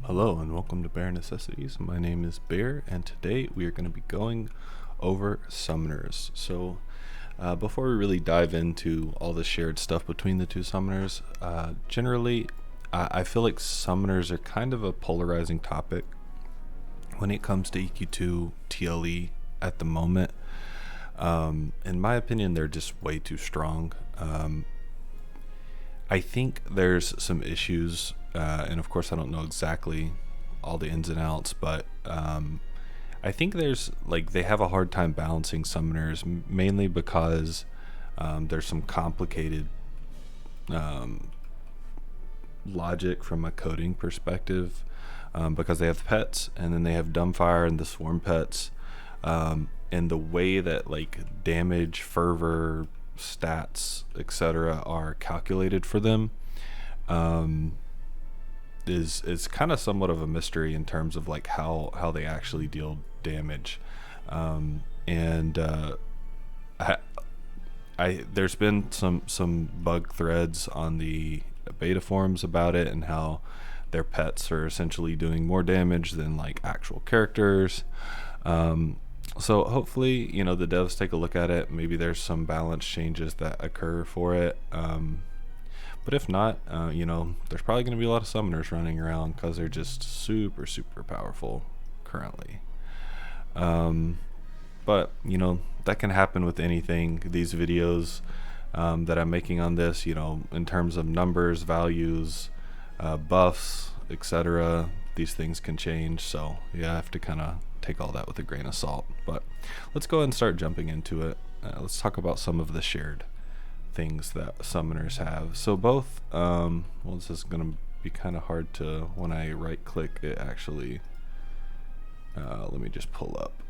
Hello and welcome to Bear Necessities. My name is Bear and today we are going to be going over summoners. Before we really dive into all the shared stuff between the two summoners, generally I feel like summoners are kind of a polarizing topic when it comes to EQ2 TLE at the moment. In my opinion, they're just way too strong. I think there's some issues, and of course I don't know exactly all the ins and outs, but I think they have a hard time balancing summoners, mainly because there's some complicated logic from a coding perspective, because they have pets and then they have dumbfire and the swarm pets, and the way that like damage, fervor, stats, etc. are calculated for them is kind of somewhat of a mystery in terms of like how they actually deal damage. I there's been some bug threads on the beta forums about it and how their pets are essentially doing more damage than like actual characters. So hopefully, the devs take a look at it. Maybe there's some balance changes that occur for it. But if not, there's probably going to be a lot of summoners running around because they're just super, super powerful currently. But, that can happen with anything. These videos that I'm making on this, in terms of numbers, values, buffs, etc., these things can change. So, yeah, I have to kind of take all that with a grain of salt. But let's go ahead and start jumping into it. Let's talk about some of the shared things that summoners have. So both, this is going to be kind of hard to, when I right click it actually, let me just pull up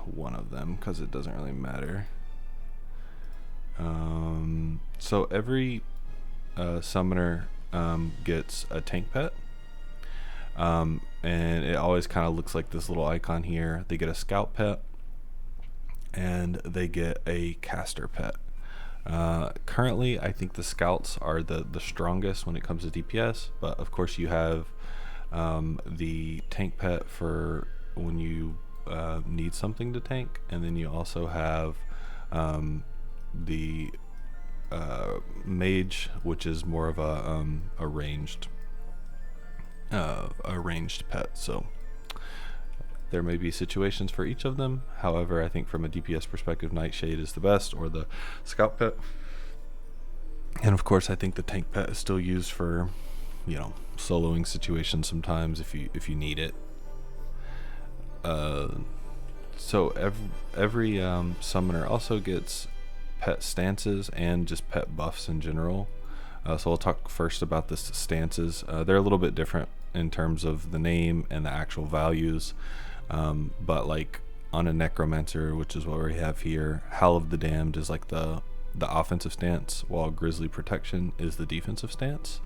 one of them because it doesn't really matter. So every summoner gets a tank pet. And it always kind of looks like this little icon here. They get a scout pet and they get a caster pet. Currently I think the scouts are the strongest when it comes to DPS, but of course you have the tank pet for when you need something to tank, and then you also have the mage, which is more of a ranged pet. So there may be situations for each of them. However, I think from a DPS perspective, Nightshade is the best, or the scout pet. And of course I think the tank pet is still used for soloing situations sometimes if you need it. So every summoner also gets pet stances and just pet buffs in general. So we'll talk first about the stances. They're a little bit different in terms of the name and the actual values, but like on a Necromancer, which is what we have here, Howl of the Damned is like the offensive stance, while Grisly Protection is the defensive stance.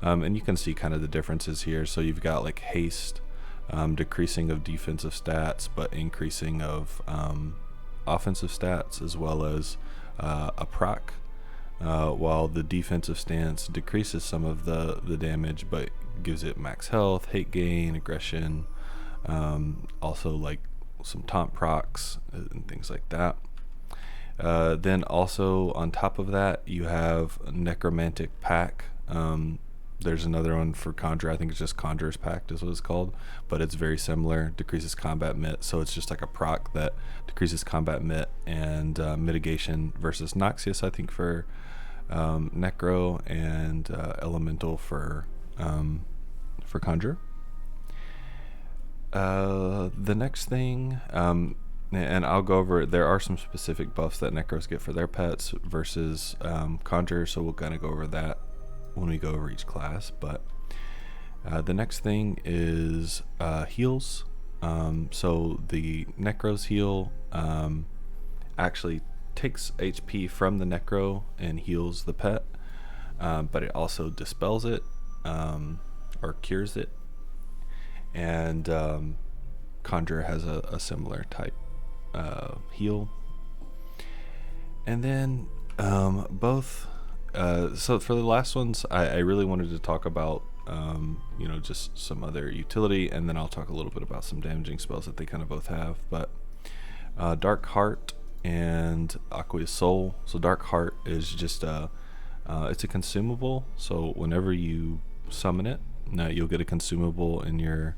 And you can see kind of the differences here. So you've got like haste, decreasing of defensive stats but increasing of offensive stats, as well as a proc. While the defensive stance decreases some of the damage but gives it max health, hate gain, aggression, also like some taunt procs and things like that. Then also on top of that you have Necromantic Pack. There's another one for Conjurer. I think it's just Conjurer's Pact is what it's called, but it's very similar. Decreases combat mit, so it's just like a proc that decreases combat mit and mitigation versus Noxious, I think, for Necro, and Elemental for Conjurer. The next thing, and I'll go over it, there are some specific buffs that Necros get for their pets versus Conjurer, so we'll kind of go over that when we go over each class. But the next thing is heals. So the Necros heal actually takes HP from the Necro and heals the pet, but it also dispels it, or cures it. And Conjurer has a similar type heal. And then both so for the last ones, I really wanted to talk about you know, just some other utility, and then I'll talk a little bit about some damaging spells that they kind of both have. But Dark Heart and Aqueous Soul. So Dark Heart is just it's a consumable, so whenever you summon it, you'll get a consumable in your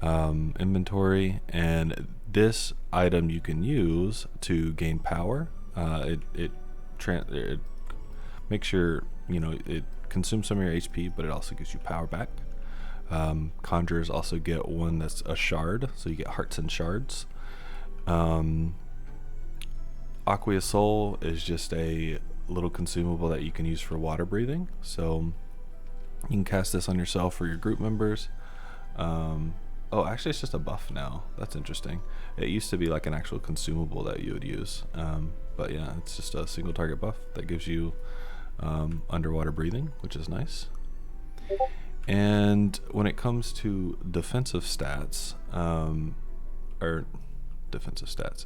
inventory, and this item you can use to gain power. It makes your, you know, it consumes some of your HP, but it also gives you power back. Conjurers also get one that's a shard, so you get hearts and shards. Aqueous Soul is just a little consumable that you can use for water breathing, so you can cast this on yourself or your group members. Oh, actually it's just a buff now. That's interesting. It used to be like an actual consumable that you would use, but yeah, it's just a single target buff that gives you underwater breathing, which is nice. And when it comes to defensive stats,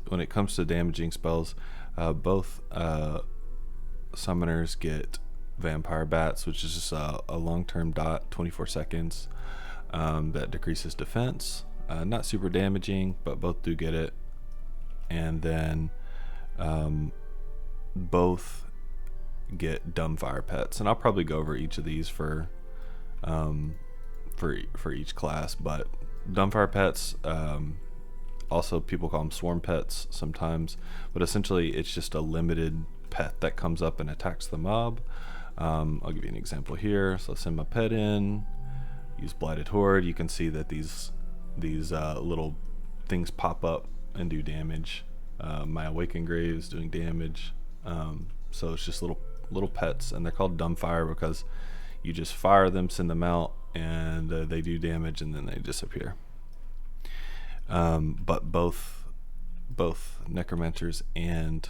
when it comes to damaging spells, both summoners get Vampire Bats, which is just a long-term dot, 24 seconds, that decreases defense. Not super damaging, but both do get it. And then both get Dumbfire Pets, and I'll probably go over each of these for each class. But Dumbfire Pets, also people call them Swarm Pets sometimes, but essentially it's just a limited pet that comes up and attacks the mob. I'll give you an example here. So send my pet in, use Blighted Horde. You can see that these little things pop up and do damage. My Awakened Graves doing damage. So it's just little pets, and they're called Dumbfire because you just fire them, send them out, and they do damage, and then they disappear. But both Necromancers and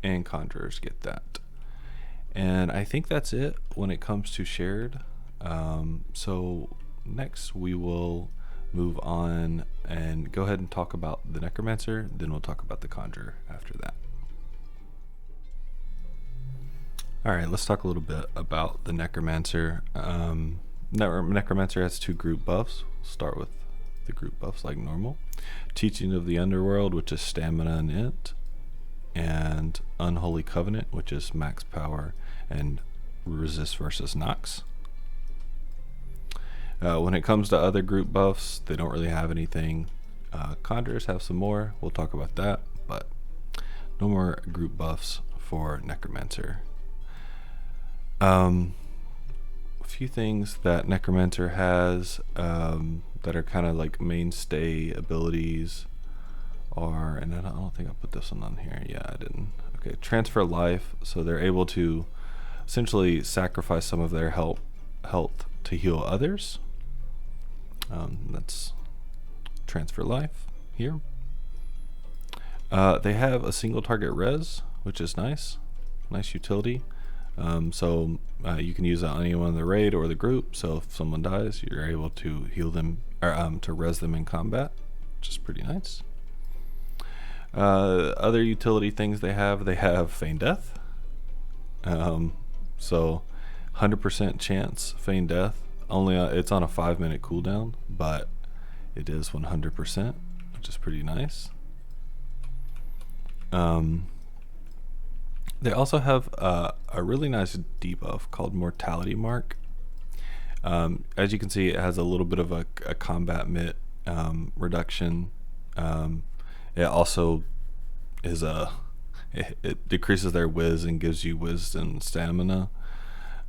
Conjurers get that. And I think that's it when it comes to shared. So next we will move on and go ahead and talk about the Necromancer, then we'll talk about the Conjurer after that. Alright, let's talk a little bit about the Necromancer. Necromancer has two group buffs. We'll start with the group buffs like normal. Teaching of the Underworld, which is stamina and int, and Unholy Covenant, which is max power and resist versus Nox. When it comes to other group buffs, they don't really have anything. Conjurers have some more. We'll talk about that, but no more group buffs for Necromancer. A few things that Necromancer has that are kind of like mainstay abilities are, and I don't think I put this one on here. Yeah, I didn't. Okay, transfer life. So they're able to essentially sacrifice some of their health to heal others. That's transfer life here. They have a single target res, which is nice utility. So you can use that on anyone in the raid or the group. So if someone dies, you're able to heal them or to res them in combat, which is pretty nice. Other utility things they have Feign Death. So 100% chance Feign Death. Only it's on a 5-minute cooldown, but it is 100%, which is pretty nice. They also have a really nice debuff called Mortality Mark. As you can see, it has a little bit of a combat mit reduction. It also is it decreases their whiz and gives you whiz and stamina,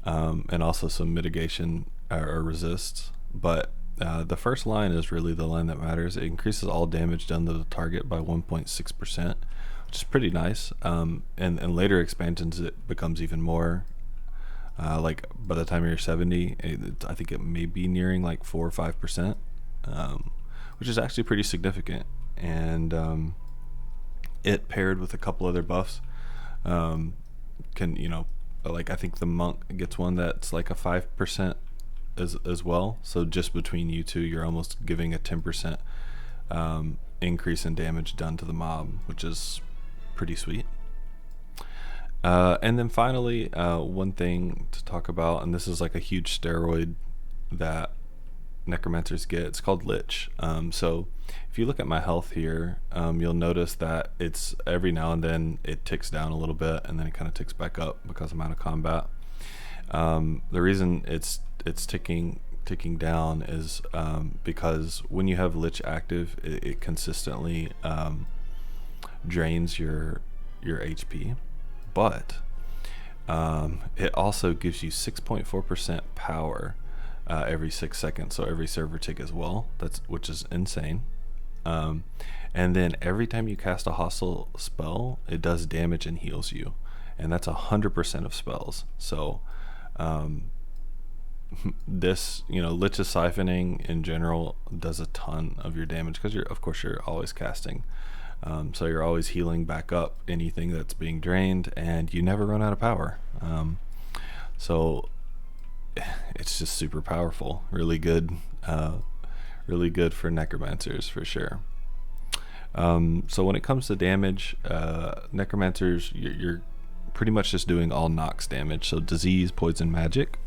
and also some mitigation or resists. But the first line is really the line that matters. It increases all damage done to the target by 1.6%. which is pretty nice. And later expansions it becomes even more. Like by the time you're 70, I think it may be nearing like 4 or 5%, which is actually pretty significant. And it paired with a couple other buffs can, you know, like I think the monk gets one that's like a 5% as well. So just between you two, you're almost giving a 10% increase in damage done to the mob, which is pretty sweet. And then finally, one thing to talk about, and this is like a huge steroid that necromancers get. It's called Lich. So if you look at my health here, you'll notice that it's every now and then it ticks down a little bit, and then it kind of ticks back up because I'm out of combat. The reason it's ticking down is because when you have Lich active, it consistently drains your HP, but it also gives you 6.4% power every 6 seconds, so every server tick as well. Which is insane. And then every time you cast a hostile spell, it does damage and heals you, and that's 100% of spells. So this, Lich's siphoning in general does a ton of your damage because of course you're always casting. So you're always healing back up anything that's being drained, and you never run out of power. So it's just super powerful, really good for necromancers for sure. So when it comes to damage, necromancers, you're pretty much just doing all Nox damage, so disease, poison, magic.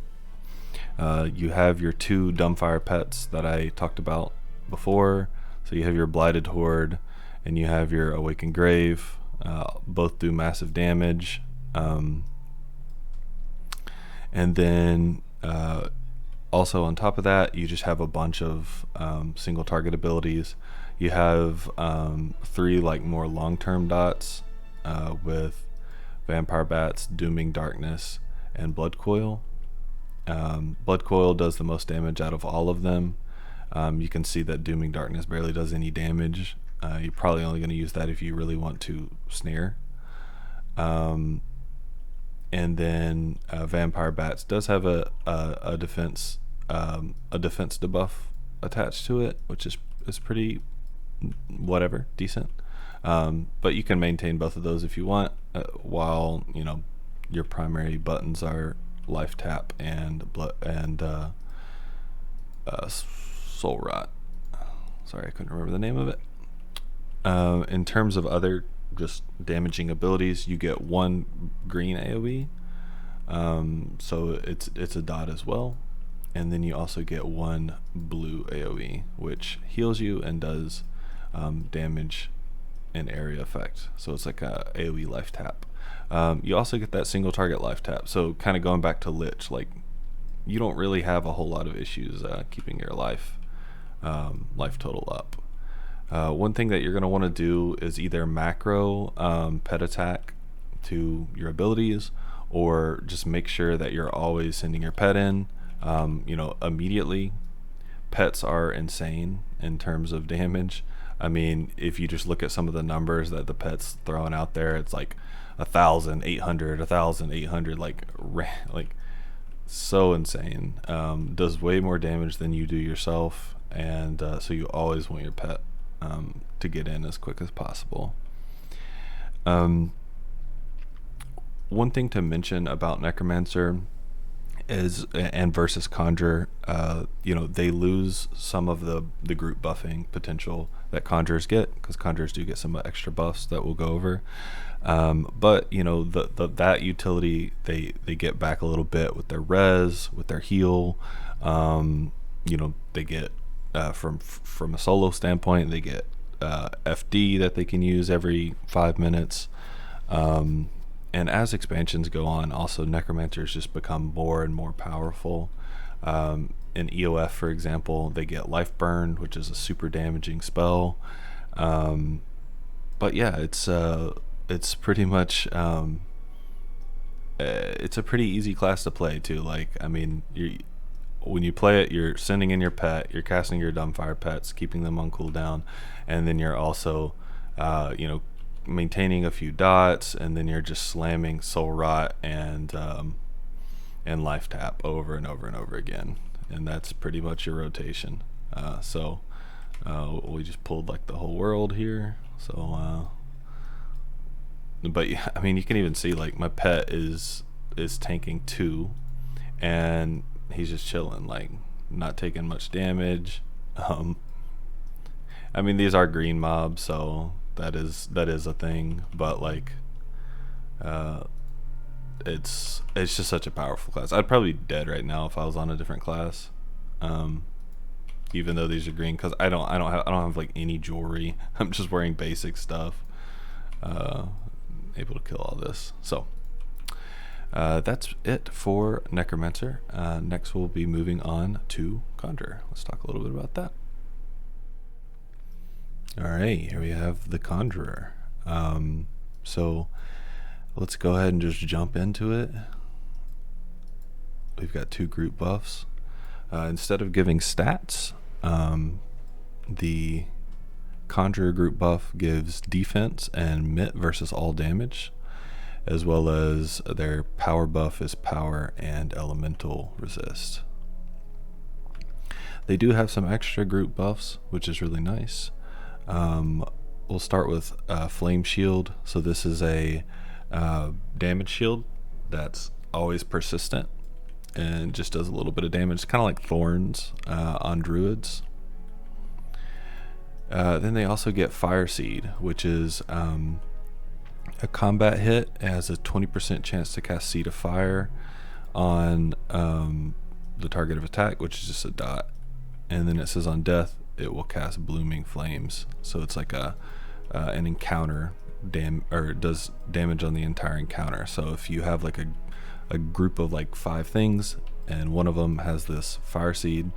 You have your 2 dumbfire pets that I talked about before. So you have your blighted horde and you have your awakened grave. Both do massive damage. And then also on top of that, you just have a bunch of single target abilities. You have 3 like more long-term dots with Vampire Bats, Dooming Darkness, and Blood Coil. Blood Coil does the most damage out of all of them. You can see that Dooming Darkness barely does any damage. You're probably only going to use that if you really want to snare. And then Vampire Bats does have a defense debuff attached to it, which is pretty decent. But you can maintain both of those if you want, while your primary buttons are life tap and soul rot. Sorry, I couldn't remember the name of it. In terms of other just damaging abilities, you get 1 green AoE, so it's a dot as well, and then you also get 1 blue AoE, which heals you and does damage and area effect. So it's like a AoE life tap. You also get that single target life tap. So kind of going back to Lich, like you don't really have a whole lot of issues keeping your life total up. One thing that you're going to want to do is either macro pet attack to your abilities, or just make sure that you're always sending your pet in immediately. Pets are insane in terms of damage. I mean, if you just look at some of the numbers that the pet's throwing out there, it's like 1,800, like so insane. Does way more damage than you do yourself, and so you always want your pet to get in as quick as possible. One thing to mention about Necromancer is, and versus Conjurer, they lose some of the group buffing potential that Conjurers get, because Conjurers do get some extra buffs that we'll go over. But that utility they get back a little bit with their res, with their heal. They get from a solo standpoint, they get FD that they can use every 5 minutes. And as expansions go on, also Necromancers just become more and more powerful. In EOF, for example, they get Life Burn, which is a super damaging spell. But yeah, it's pretty much it's a pretty easy class to play too. Like, I mean, when you play it, you're sending in your pet, you're casting your dumbfire pets, keeping them on cooldown, and then you're also maintaining a few dots, and then you're just slamming soul rot and life tap over and over and over again, and that's pretty much your rotation. So we just pulled like the whole world here. So but yeah, I mean, you can even see like my pet is tanking 2, and he's just chilling, like not taking much damage. I mean, these are green mobs, so that is a thing, but like it's just such a powerful class. I'd probably be dead right now if I was on a different class. Even though these are green, because I don't have like any jewelry. I'm just wearing basic stuff. Able to kill all this. So that's it for Necromancer. Next we'll be moving on to Conjurer. Let's talk a little bit about that. Alright, here we have the Conjurer. So let's go ahead and just jump into it. We've got 2 group buffs. Instead of giving stats, the Conjurer group buff gives defense and mit versus all damage, as well as their power buff is power and elemental resist. They do have some extra group buffs, which is really nice. We'll start with Flame Shield. So this is a damage shield that's always persistent and just does a little bit of damage. It's kind of like Thorns on druids. Then they also get Fire Seed, which is a combat hit. It has a 20% chance to cast Seed of Fire on the target of attack, which is just a dot. And then it says on death, it will cast Blooming Flames. So it's like an encounter or does damage on the entire encounter. So if you have like a group of like 5 things and one of them has this Fire Seed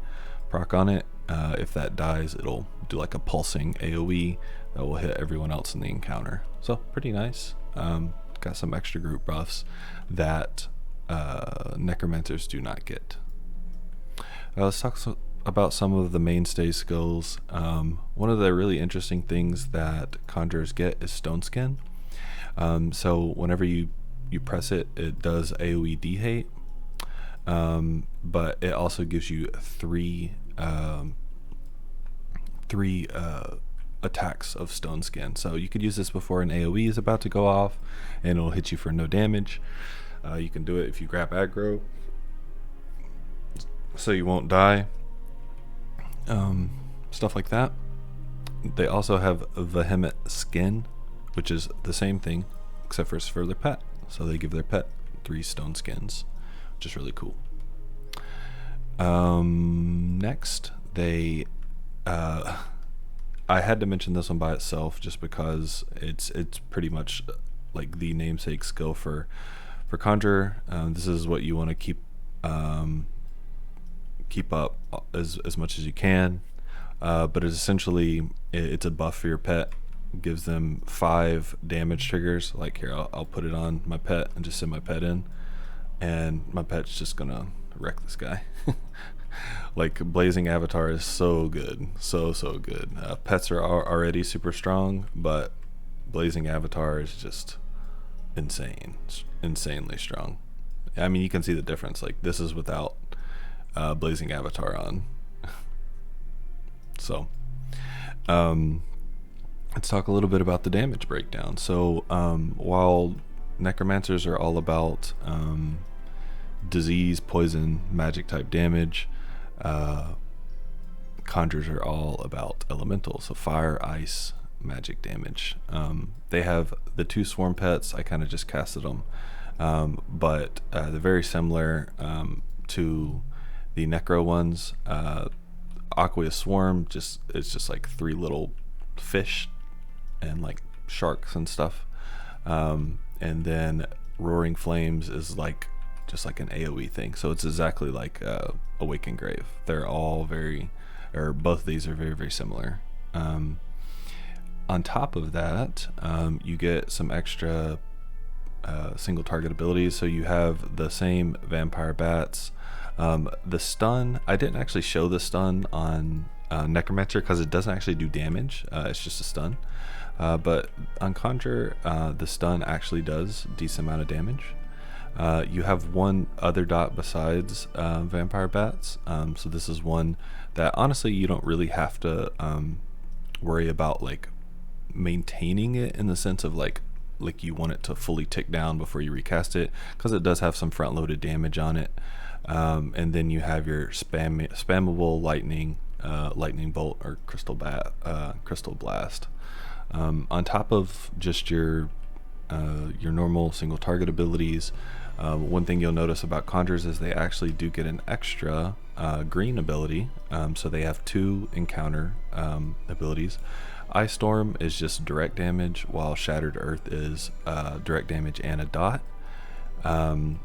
proc on it, if that dies, it'll do like a pulsing AoE that will hit everyone else in the encounter. So pretty nice. Got some extra group buffs that Necromancers do not get. Let's talk about some of the mainstay skills. One of the really interesting things that Conjurers get is Stone Skin. So whenever you press it, it does AoE dehate, but it also gives you 3 attacks of Stone Skin. So you could use this before an AoE is about to go off and it'll hit you for no damage. You can do it if you grab aggro, so you won't die. Stuff like that. They also have Vehement Skin, which is the same thing except for it's for their pet. So they give their pet 3 stone skins, which is really cool. Next, they I had to mention this one by itself just because it's pretty much like the namesake skill for Conjurer. This is what you want to keep up as much as you can, but it's essentially it's a buff for your pet. It gives them 5 damage triggers. Like here, I'll put it on my pet and just send my pet in, and my pet's just gonna wreck this guy. Like Blazing Avatar is so good, so good. Pets are already super strong, but Blazing Avatar is just insanely strong. I mean, you can see the difference. Like this is without Blazing Avatar on. So let's talk a little bit about the damage breakdown. So while Necromancers are all about disease, poison, magic type damage, Conjurers are all about elemental, so fire, ice, magic damage. They have the 2 swarm pets. I kind of just casted them, but they're very similar to the Necro ones. Aqueous Swarm it's just like 3 little fish and like sharks and stuff, and then Roaring Flames is like just like an AoE thing. So it's exactly like Awakened Grave. They're all both of these are very similar. On top of that, you get some extra single target abilities. So you have the same Vampire Bats. The stun, I didn't actually show the stun on Necromancer because it doesn't actually do damage. It's just a stun. But on Conjurer, the stun actually does a decent amount of damage. You have one other dot besides Vampire Bats. So this is one that honestly you don't really have to worry about like maintaining it in the sense of like you want it to fully tick down before you recast it, because it does have some front loaded damage on it. And then you have your spammable lightning bolt or crystal blast. On top of just your normal single target abilities, One thing you'll notice about Conjurers is they actually do get an extra green ability. So they have 2 encounter abilities. Ice Storm is just direct damage, while Shattered Earth is direct damage and a dot. And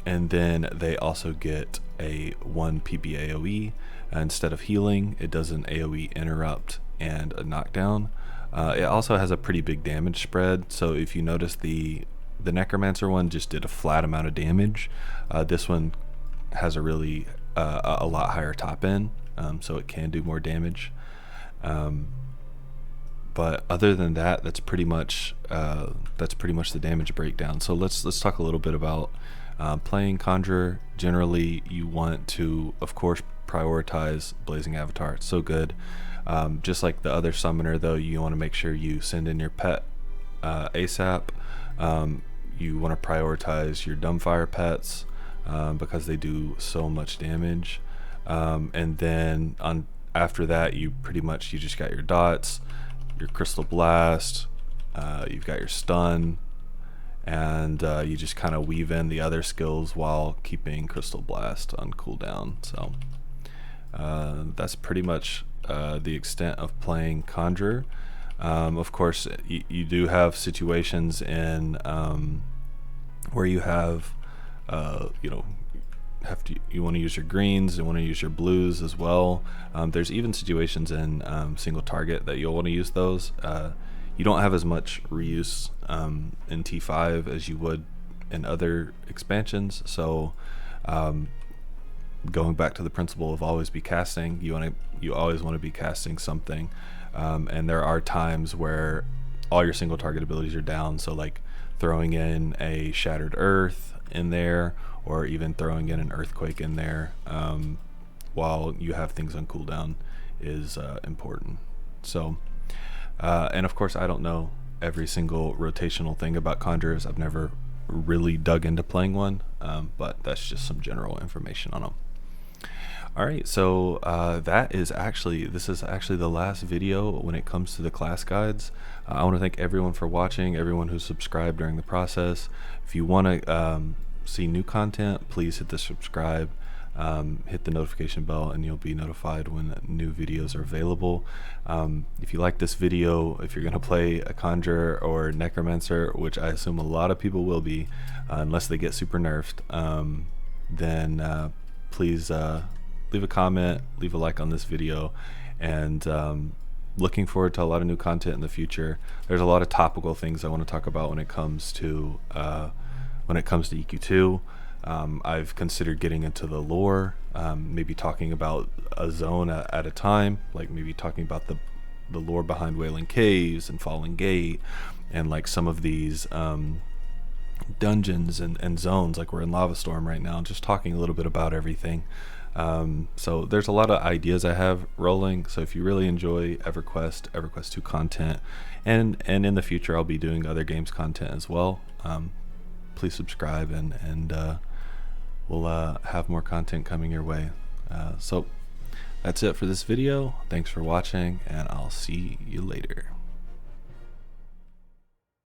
then they also get a 1 PP AoE. Instead of healing, it does an AoE interrupt and a knockdown. It also has a pretty big damage spread, so if you notice the Necromancer one just did a flat amount of damage. This one has a really a lot higher top end, so it can do more damage. But other than that, that's pretty much the damage breakdown. So let's talk a little bit about playing Conjurer. Generally, you want to, of course, prioritize Blazing Avatar. It's so good. Just like the other summoner, though, you want to make sure you send in your pet ASAP. You want to prioritize your Dumbfire pets because they do so much damage. And then after that, you just got your dots, your Crystal Blast, you've got your stun, and you just kind of weave in the other skills while keeping Crystal Blast on cooldown. So that's pretty much the extent of playing Conjurer. Of course, you do have situations in where you have you want to use your greens, you want to use your blues as well. There's even situations in single target that you'll want to use those. You don't have as much reuse in T5 as you would in other expansions, so going back to the principle of always be casting, you always want to be casting something, and there are times where all your single target abilities are down, so like throwing in a Shattered Earth in there, or even throwing in an Earthquake in there while you have things on cooldown is important. So and of course, I don't know every single rotational thing about Conjurers. I've never really dug into playing one, but that's just some general information on them. Alright, so this is actually the last video when it comes to the class guides. I want to thank everyone for watching, everyone who subscribed during the process. If you want to see new content, please hit the subscribe, hit the notification bell, and you'll be notified when new videos are available. If you like this video, if you're going to play a Conjurer or Necromancer, which I assume a lot of people will be, unless they get super nerfed, then please leave a comment, leave a like on this video, and looking forward to a lot of new content in the future. There's a lot of topical things I want to talk about when it comes to EQ2. I've considered getting into the lore, maybe talking about a zone at a time, like maybe talking about the lore behind Wailing Caves and Fallen Gate, and like some of these dungeons and zones, like we're in Lava Storm right now, just talking a little bit about everything. So there's a lot of ideas I have rolling, so if you really enjoy EverQuest 2 content, and in the future I'll be doing other games content as well, please subscribe, and we'll have more content coming your way. So that's it for this video. Thanks for watching, and I'll see you later.